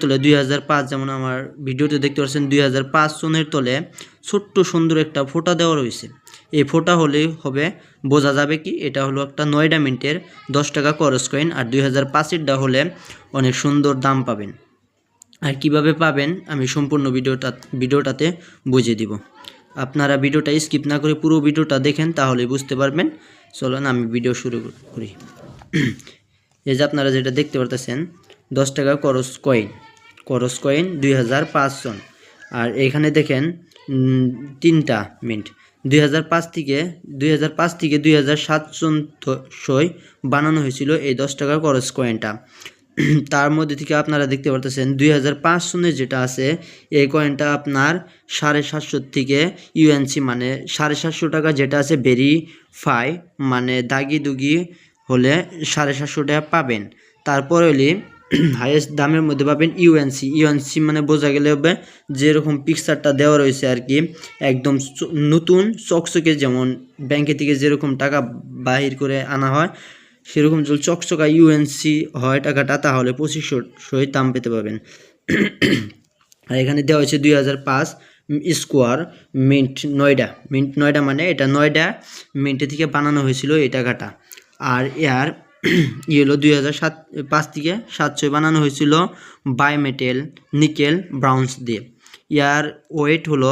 তলে 2005, যেমন আমার ভিডিওতে দেখতে পাচ্ছেন 2005 সনের তলে ছোট্ট সুন্দর একটা ফোঁটা দেওয়া রয়েছে। এই ফোঁটা হলেই হবে, বোঝা যাবে কি এটা হলো একটা নয়ডা মিন্টের 10 টাকা করস কয়েন। আর 2005-এরটা হলে অনেক সুন্দর দাম পাবেন। আর কিভাবে পাবেন আমি সম্পূর্ণ ভিডিওটাতে বুঝিয়ে দিব। আপনারা ভিডিওটা স্কিপ না করে পুরো ভিডিওটা দেখেন, তাহলেই বুঝতে পারবেন। চলুন আমি ভিডিও শুরু করি। এই যে আপনারা যেটা দেখতে পারতেছেন 10 টাকা করস কয়েন 2005 সন। আর এখানে দেখেন 3টা মিন্ট 2005 থেকে 2007 সন বানানো হয়েছিল এই 10 টাকা করস কয়েনটা। তার মধ্যে থেকে আপনারা দেখতে পারতেছেন 2005 সনে যেটা আছে এই কয়েনটা আপনার 750 থেকে ইউএনসি মানে 750 টাকা যেটা আছে ভেরিফাই মানে দাগি দুগি হলে 750 টাকা পাবেন। তারপরে হলে হাইয়েস্ট দামের মধ্যে পাবেন ইউএনসি মানে বোঝা গেলে হবে যেরকম পিকচারটা দেওয়া রয়েছে আর কি, একদম নতুন চকচকে, যেমন ব্যাংকে থেকে যেরকম টাকা বাহির করে আনা হয় সেরকম যদি চকচকা ইউএনসি হয় টাকাটা, তাহলে 2500 দাম পেতে পাবেন। আর এখানে দেওয়া হয়েছে 2005 স্কোয়ার মিন্ট নয়ডা মানে এটা নয়ডা মিন্টে থেকে বানানো হয়েছিল এই টাকাটা। আর এর হলো 2005 থেকে 700 বানানো হয়েছিল বায়োমেটাল নিকেল ব্রাউন্স দিয়ে। ইয়ার ওয়েট হলো